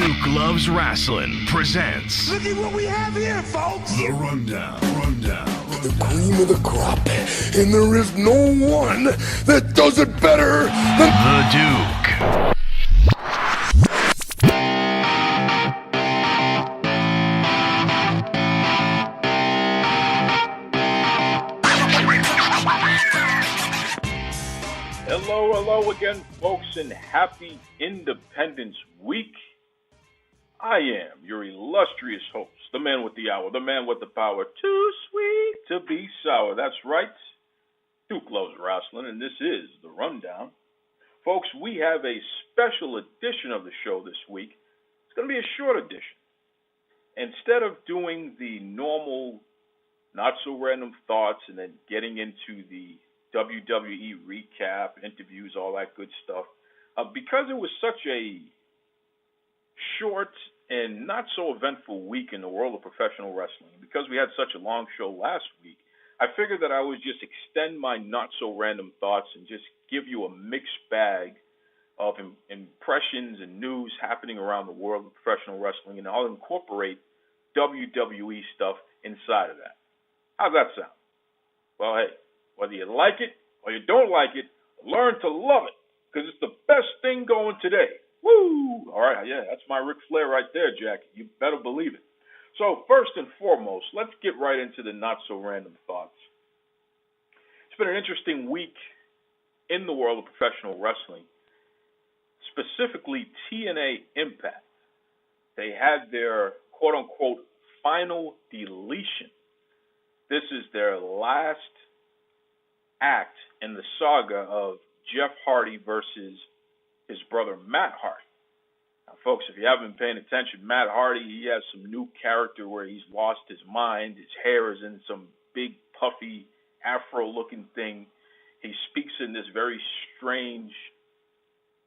Duke Loves Wrestling presents. Look at what we have here, folks. The Rundown. The cream of the crop, and there is no one that does it better than The Duke. Hello again, folks, and happy Independence Week. I am your illustrious host, the man with the hour, the man with the power, too sweet to be sour. That's right, Duke Loves Wrestling, and this is The Rundown. Folks, we have a special edition of the show this week. It's going to be a short edition. Instead of doing the normal, not-so-random thoughts and then getting into the WWE recap, interviews, all that good stuff. Because it was such a short and not so eventful week in the world of professional wrestling, because we had such a long show last week, I figured that I would just extend my not so random thoughts and just give you a mixed bag of impressions and news happening around the world of professional wrestling, and I'll incorporate WWE stuff inside of that. How's that sound? Well, hey. Whether you like it or you don't like it, learn to love it, because it's the best thing going today. Woo! All right, yeah, that's my Ric Flair right there, Jackie. You better believe it. So first and foremost, let's get right into the not-so-random thoughts. It's been an interesting week in the world of professional wrestling, specifically TNA Impact. They had their quote-unquote final deletion. This is their last act in the saga of Jeff Hardy versus his brother Matt Hardy. Now, folks, if you haven't been paying attention, Matt Hardy, he has some new character where he's lost his mind. His hair is in some big, puffy, afro-looking thing. He speaks in this very strange,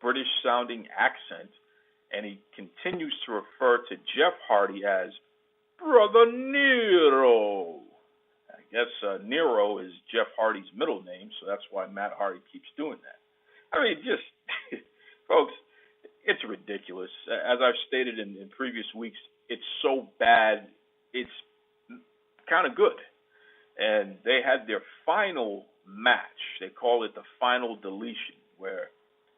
British-sounding accent, and he continues to refer to Jeff Hardy as Brother Nero. I guess Nero is Jeff Hardy's middle name, so that's why Matt Hardy keeps doing that. I mean, just, folks, it's ridiculous. As I've stated in previous weeks, it's so bad, it's kind of good. And they had their final match. They call it the final deletion, where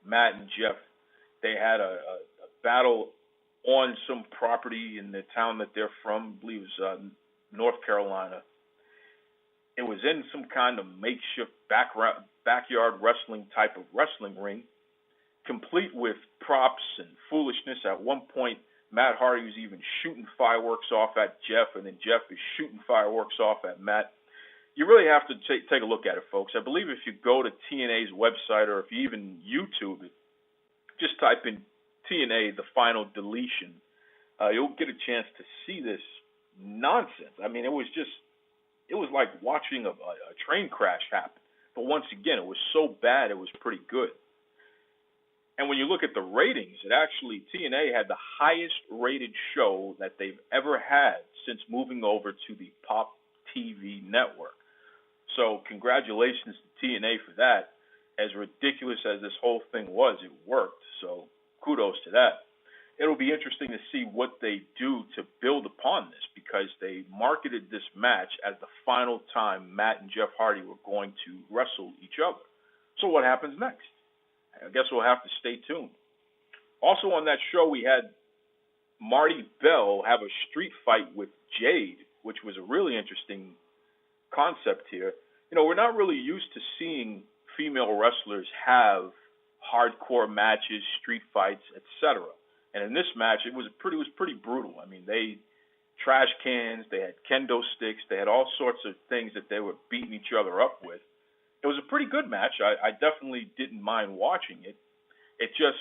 Matt and Jeff, they had a battle on some property in the town that they're from. I believe it was North Carolina. It was in some kind of makeshift backyard wrestling type of wrestling ring, complete with props and foolishness. At one point, Matt Hardy was even shooting fireworks off at Jeff, and then Jeff is shooting fireworks off at Matt. You really have to take a look at it, folks. I believe if you go to TNA's website, or if you even YouTube it, just type in TNA, the final deletion, you'll get a chance to see this nonsense. I mean, it was like watching a train crash happen. But once again, it was so bad, it was pretty good. And when you look at the ratings, TNA had the highest rated show that they've ever had since moving over to the Pop TV network. So congratulations to TNA for that. As ridiculous as this whole thing was, it worked. So kudos to that. It'll be interesting to see what they do to build upon this, because they marketed this match as the final time Matt and Jeff Hardy were going to wrestle each other. So what happens next? I guess we'll have to stay tuned. Also on that show, we had Marty Bell have a street fight with Jade, which was a really interesting concept here. You know, we're not really used to seeing female wrestlers have hardcore matches, street fights, etc. And in this match, it was pretty brutal. I mean, they trash cans, they had kendo sticks, they had all sorts of things that they were beating each other up with. It was a pretty good match. I definitely didn't mind watching it. It just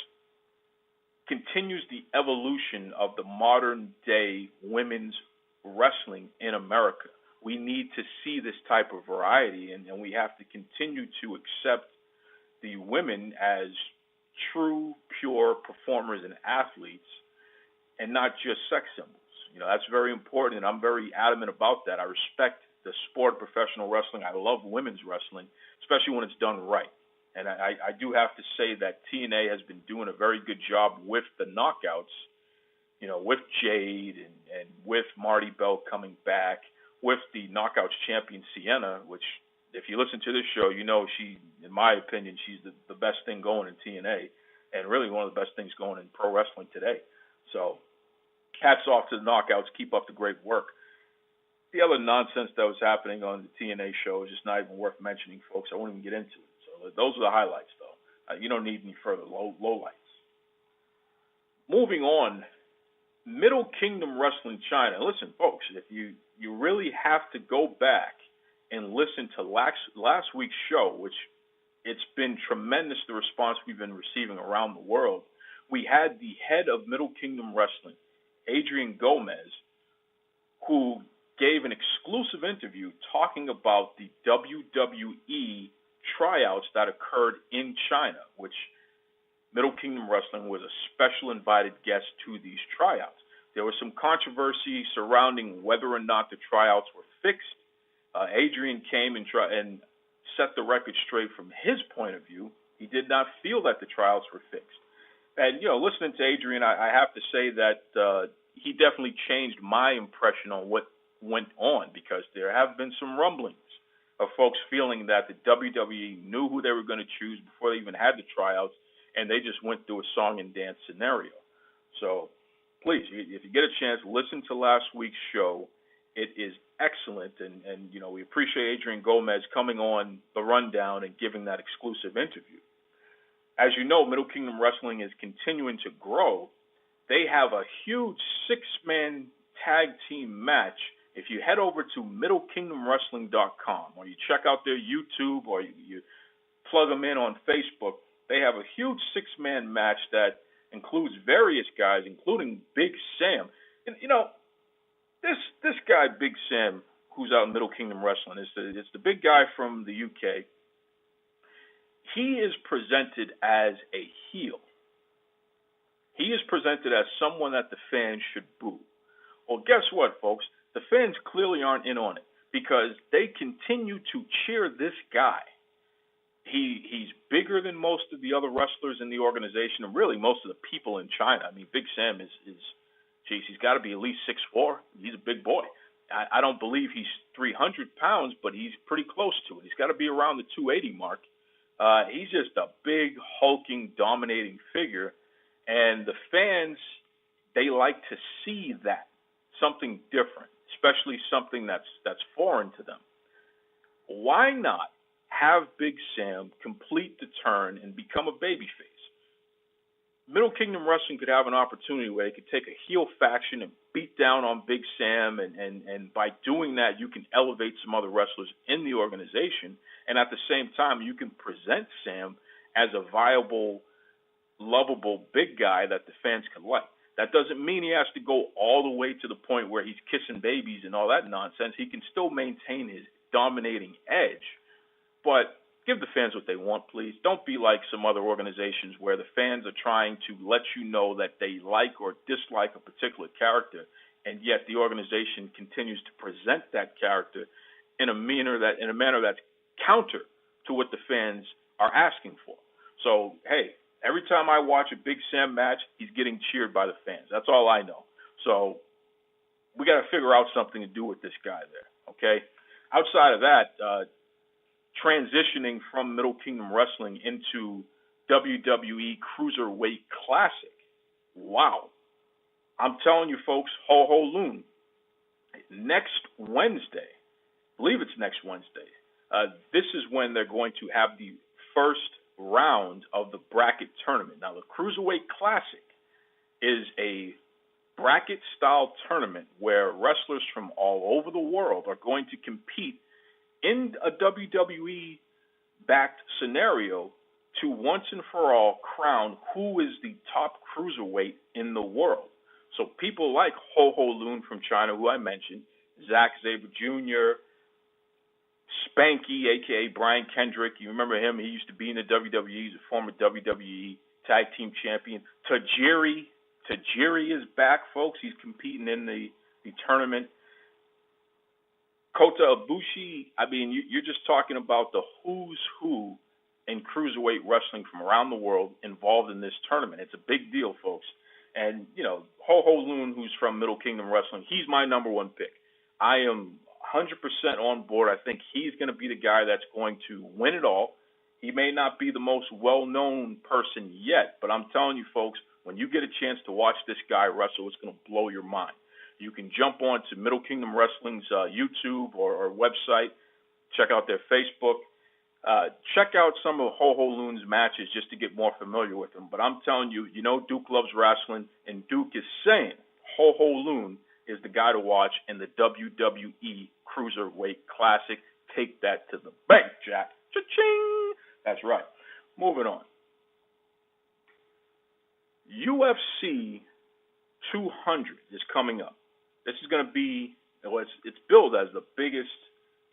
continues the evolution of the modern day women's wrestling in America. We need to see this type of variety, and we have to continue to accept the women as true, pure performers and athletes, and not just sex symbols. You know, that's very important, and I'm very adamant about that. I respect the sport of professional wrestling. I love women's wrestling, especially when it's done right. And I do have to say that TNA has been doing a very good job with the knockouts with Jade and with Marty Bell coming back, with the Knockouts champion Sienna, which if you listen to this show, she, in my opinion, she's the best thing going in TNA and really one of the best things going in pro wrestling today. So hats off to the Knockouts. Keep up the great work. The other nonsense that was happening on the TNA show is just not even worth mentioning, folks. I won't even get into it. So those are the highlights, though. You don't need any further lowlights. Moving on, Middle Kingdom Wrestling China. Listen, folks, if you really have to go back and listen to last week's show, which it's been tremendous, the response we've been receiving around the world. We had the head of Middle Kingdom Wrestling, Adrian Gomez, who gave an exclusive interview talking about the WWE tryouts that occurred in China, which Middle Kingdom Wrestling was a special invited guest to these tryouts. There was some controversy surrounding whether or not the tryouts were fixed. Adrian came and set the record straight from his point of view. He did not feel that the tryouts were fixed. And, listening to Adrian, I have to say that he definitely changed my impression on what went on, because there have been some rumblings of folks feeling that the WWE knew who they were going to choose before they even had the tryouts, and they just went through a song and dance scenario. So please, if you get a chance, listen to last week's show. It is excellent, and we appreciate Adrian Gomez coming on the rundown and giving that exclusive interview. As you know, Middle Kingdom Wrestling is continuing to grow. They have a huge 6-man tag team match. If you head over to MiddleKingdomWrestling.com, or you check out their YouTube, or you plug them in on Facebook, they have a huge 6-man match that includes various guys, including Big Sam. And, this guy, Big Sam, who's out in Middle Kingdom Wrestling, it's the big guy from the UK. He is presented as a heel. He is presented as someone that the fans should boo. Well, guess what, folks? The fans clearly aren't in on it, because they continue to cheer this guy. He's bigger than most of the other wrestlers in the organization, and really most of the people in China. I mean, Big Sam is he's got to be at least 6'4". He's a big boy. I don't believe he's 300 pounds, but he's pretty close to it. He's got to be around the 280 mark. He's just a big, hulking, dominating figure, and the fans, they like to see that, something different, especially something that's foreign to them. Why not have Big Sam complete the turn and become a babyface? Middle Kingdom Wrestling could have an opportunity where they could take a heel faction and beat down on Big Sam, and by doing that, you can elevate some other wrestlers in the organization, and at the same time, you can present Sam as a viable, lovable big guy that the fans can like. That doesn't mean he has to go all the way to the point where he's kissing babies and all that nonsense. He can still maintain his dominating edge, but give the fans what they want, please. Don't be like some other organizations where the fans are trying to let you know that they like or dislike a particular character, and yet the organization continues to present that character in a manner that's counter to what the fans are asking for. So, hey, every time I watch a Big Sam match, he's getting cheered by the fans. That's all I know. So we got to figure out something to do with this guy there, okay? Outside of that, transitioning from Middle Kingdom Wrestling into WWE Cruiserweight Classic. Wow. I'm telling you, folks, ho ho loon. Next Wednesday, I believe it's next Wednesday, this is when they're going to have the first round of the bracket tournament. Now, the Cruiserweight Classic is a bracket-style tournament where wrestlers from all over the world are going to compete in a WWE-backed scenario to once and for all crown who is the top cruiserweight in the world. So people like Ho Ho Loon from China, who I mentioned, Zack Sabre Jr., Spanky, a.k.a. Brian Kendrick. You remember him? He used to be in the WWE. He's a former WWE Tag Team Champion. Tajiri is back, folks. He's competing in the tournament. Kota Ibushi, I mean, you're just talking about the who's who in cruiserweight wrestling from around the world involved in this tournament. It's a big deal, folks. And, Ho Ho Loon, who's from Middle Kingdom Wrestling, he's my number one pick. I am 100% on board. I think he's going to be the guy that's going to win it all. He may not be the most well-known person yet, but I'm telling you, folks, when you get a chance to watch this guy wrestle, it's going to blow your mind. You can jump on to Middle Kingdom Wrestling's YouTube or website, check out their Facebook. Check out some of Ho Ho Loon's matches just to get more familiar with him. But I'm telling you, Duke loves wrestling, and Duke is saying Ho Ho Loon is the guy to watch in the WWE Cruiserweight Classic. Take that to the bank, Jack. Cha-ching! That's right. Moving on. UFC 200 is coming up. This is going to be, it's billed as the biggest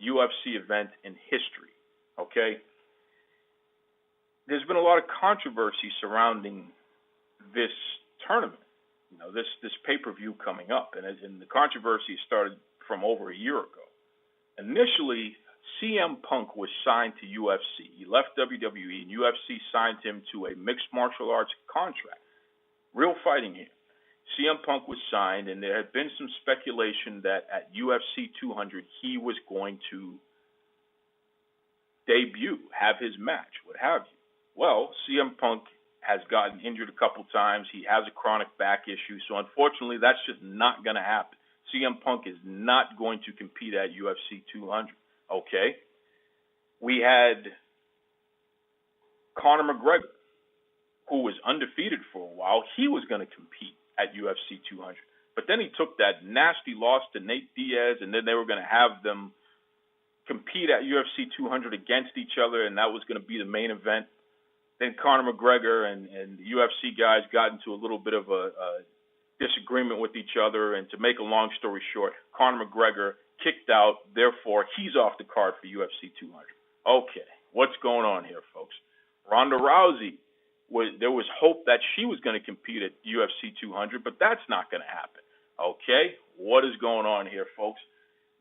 UFC event in history. Okay? There's been a lot of controversy surrounding this tournament, this pay-per-view coming up. And the controversy started from over a year ago. Initially, CM Punk was signed to UFC. He left WWE, and UFC signed him to a mixed martial arts contract. Real fighting here. CM Punk was signed, and there had been some speculation that at UFC 200 he was going to debut, have his match, what have you. Well, CM Punk has gotten injured a couple times. He has a chronic back issue, so unfortunately that's just not going to happen. CM Punk is not going to compete at UFC 200. Okay? We had Conor McGregor, who was undefeated for a while. He was going to compete at UFC 200. But then he took that nasty loss to Nate Diaz, and then they were going to have them compete at UFC 200 against each other, and that was going to be the main event. Then Conor McGregor and the UFC guys got into a little bit of a disagreement with each other, and to make a long story short, Conor McGregor kicked out, therefore he's off the card for UFC 200. Okay, what's going on here, folks? Ronda Rousey, there was hope that she was going to compete at UFC 200, but that's not going to happen. Okay, what is going on here, folks?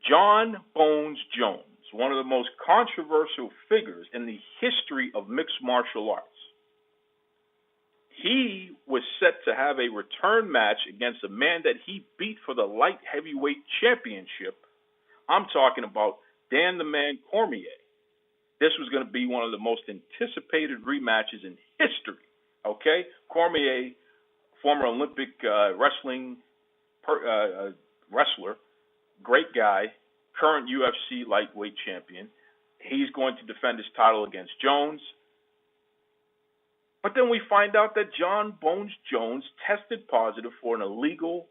John Bones Jones, one of the most controversial figures in the history of mixed martial arts. He was set to have a return match against a man that he beat for the light heavyweight championship. I'm talking about Dan the Man Cormier. This was going to be one of the most anticipated rematches in history. Okay? Cormier, former Olympic wrestler, great guy, current UFC lightweight champion. He's going to defend his title against Jones. But then we find out that John Bones Jones tested positive for an illegal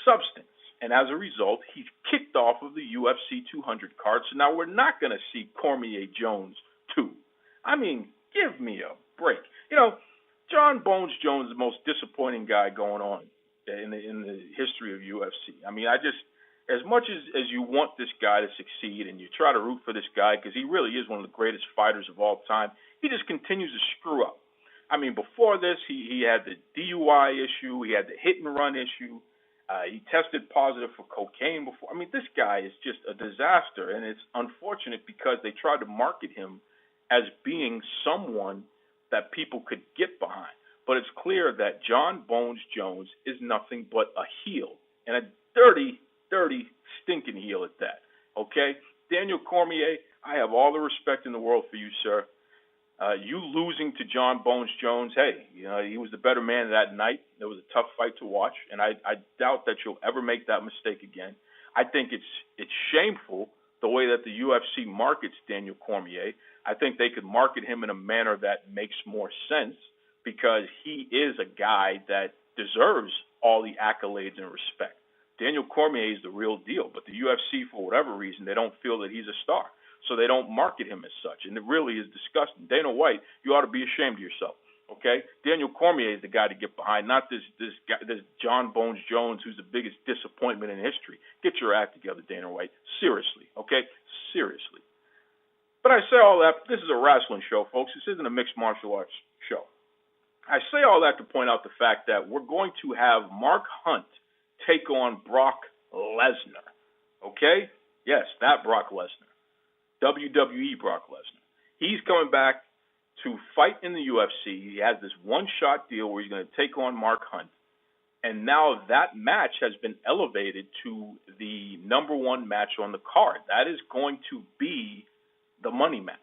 substance. And as a result, he's kicked off of the UFC 200 card. So now we're not going to see Cormier Jones 2. I mean, give me a break. John Bones Jones is the most disappointing guy going on in the history of UFC. I mean, as much as you want this guy to succeed and you try to root for this guy because he really is one of the greatest fighters of all time, he just continues to screw up. I mean, before this, he had the DUI issue. He had the hit-and-run issue. He tested positive for cocaine before. I mean, this guy is just a disaster, and it's unfortunate because they tried to market him as being someone that people could get behind. But it's clear that John Bones Jones is nothing but a heel, and a dirty, dirty, stinking heel at that. Okay? Daniel Cormier, I have all the respect in the world for you, sir. You losing to John Bones Jones, hey, he was the better man that night. It was a tough fight to watch, and I doubt that you'll ever make that mistake again. I think it's shameful the way that the UFC markets Daniel Cormier. I think they could market him in a manner that makes more sense because he is a guy that deserves all the accolades and respect. Daniel Cormier is the real deal, but the UFC, for whatever reason, they don't feel that he's a star. So they don't market him as such, and it really is disgusting. Dana White, you ought to be ashamed of yourself, okay? Daniel Cormier is the guy to get behind, not this John Bones Jones who's the biggest disappointment in history. Get your act together, Dana White. Seriously, okay? Seriously. But I say all that, this is a wrestling show, folks. This isn't a mixed martial arts show. I say all that to point out the fact that we're going to have Mark Hunt take on Brock Lesnar, okay? Yes, that Brock Lesnar. WWE Brock Lesnar. He's coming back to fight in the UFC. He has this one-shot deal where he's going to take on Mark Hunt. And now that match has been elevated to the number one match on the card. That is going to be the money match.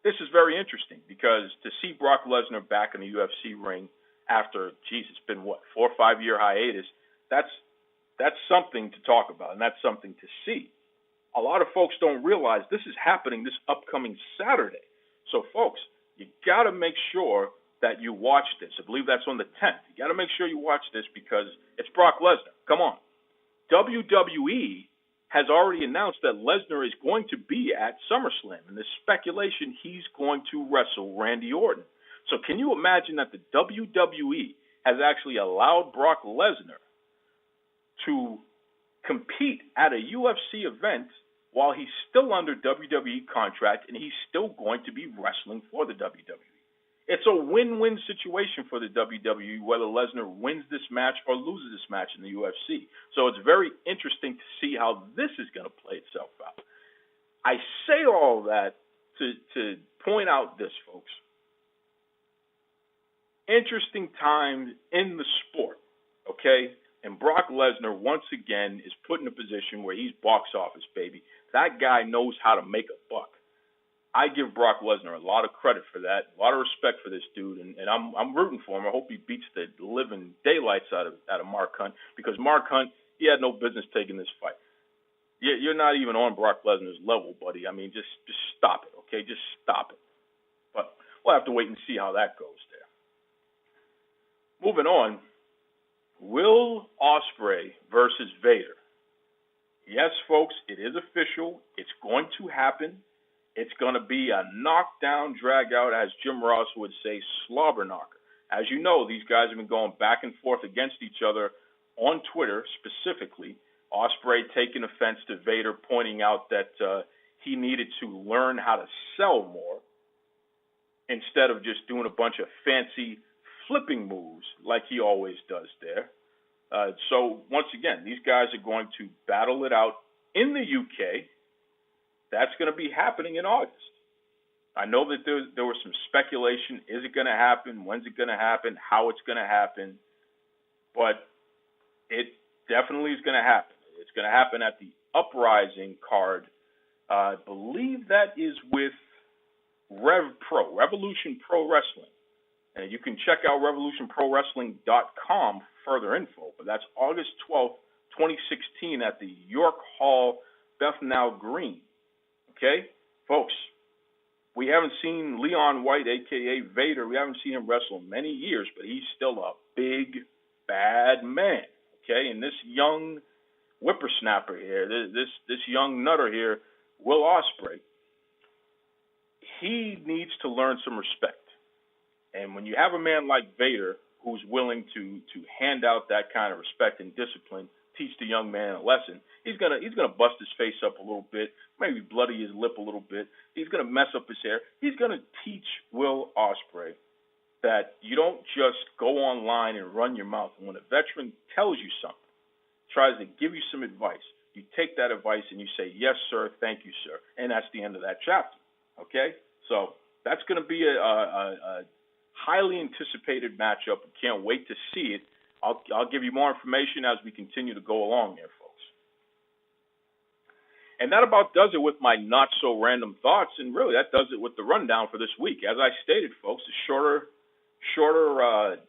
This is very interesting because to see Brock Lesnar back in the UFC ring after, it's been 4 or 5 year hiatus, that's something to talk about, and that's something to see. A lot of folks don't realize this is happening this upcoming Saturday. So, folks, you got to make sure that you watch this. I believe that's on the 10th. You got to make sure you watch this because it's Brock Lesnar. Come on. WWE has already announced that Lesnar is going to be at SummerSlam, and there's speculation he's going to wrestle Randy Orton. So can you imagine that the WWE has actually allowed Brock Lesnar to compete at a UFC event while he's still under WWE contract and he's still going to be wrestling for the WWE? It's a win-win situation for the WWE, whether Lesnar wins this match or loses this match in the UFC. So it's very interesting to see how this is going to play itself out. I say all that to point out this, folks. Interesting times in the sport, okay? And Brock Lesnar, once again, is put in a position where he's box office, baby. That guy knows how to make a buck. I give Brock Lesnar a lot of credit for that, a lot of respect for this dude, and I'm rooting for him. I hope he beats the living daylights out of Mark Hunt, because Mark Hunt, he had no business taking this fight. You're not even on Brock Lesnar's level, buddy. I mean, just stop it, okay? Just stop it. But we'll have to wait and see how that goes there. Moving on, Will Ospreay versus Vader. Yes, folks, it is official. It's going to happen. It's going to be a knockdown, drag out, as Jim Ross would say, slobber knocker. As you know, these guys have been going back and forth against each other on Twitter specifically. Ospreay taking offense to Vader, pointing out that he needed to learn how to sell more instead of just doing a bunch of fancy flipping moves like he always does there. So, once again, these guys are going to battle it out in the UK. That's going to be happening in August. I know that there was some speculation. Is it going to happen? When's it going to happen? How it's going to happen? But it definitely is going to happen. It's going to happen at the Uprising card. I believe that is with Revolution Pro Wrestling. And you can check out revolutionprowrestling.com for further info. But that's August 12th, 2016 at the York Hall, Bethnal Green. Okay, folks, we haven't seen Leon White, a.k.a. Vader. We haven't seen him wrestle in many years, but he's still a big, bad man. Okay, and this young whippersnapper here, this young nutter here, Will Ospreay, he needs to learn some respect. And when you have a man like Vader who's willing to hand out that kind of respect and discipline, teach the young man a lesson, he's gonna bust his face up a little bit, maybe bloody his lip a little bit. He's gonna mess up his hair. He's gonna teach Will Ospreay that you don't just go online and run your mouth. And when a veteran tells you something, tries to give you some advice, you take that advice and you say, yes, sir, thank you, sir. And that's the end of that chapter. Okay? So that's going to be a highly anticipated matchup. Can't wait to see it. I'll give you more information as we continue to go along there, folks. And that about does it with my not-so-random thoughts, and really that does it with the rundown for this week. As I stated, folks, a shorter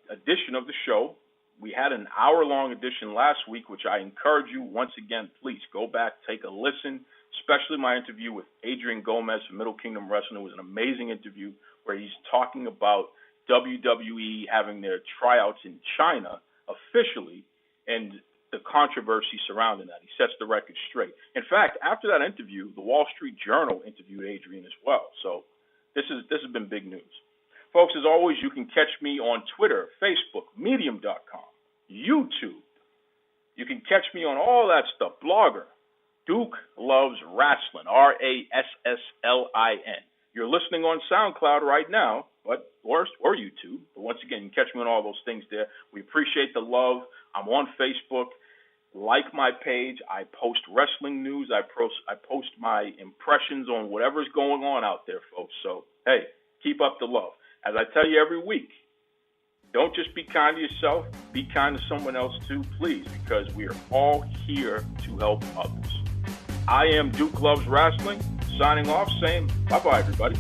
edition of the show. We had an hour-long edition last week, which I encourage you, once again, please go back, take a listen, especially my interview with Adrian Gomez from Middle Kingdom Wrestling. It was an amazing interview where he's talking about WWE having their tryouts in China officially and the controversy surrounding that. He sets the record straight. In fact, after that interview, the Wall Street Journal interviewed Adrian as well. So this has been big news. Folks, as always, you can catch me on Twitter, Facebook, Medium.com, YouTube. You can catch me on all that stuff. Blogger, Duke Loves Wrestling, RASSLIN. You're listening on SoundCloud right now, or YouTube. But once again, you can catch me on all those things there. We appreciate the love. I'm on Facebook. Like my page. I post wrestling news. I post my impressions on whatever's going on out there, folks. So, hey, keep up the love. As I tell you every week, Don't just be kind to yourself, be kind to someone else too, please, because we are all here to help others. I am Duke Loves Wrestling, signing off, saying bye-bye, everybody.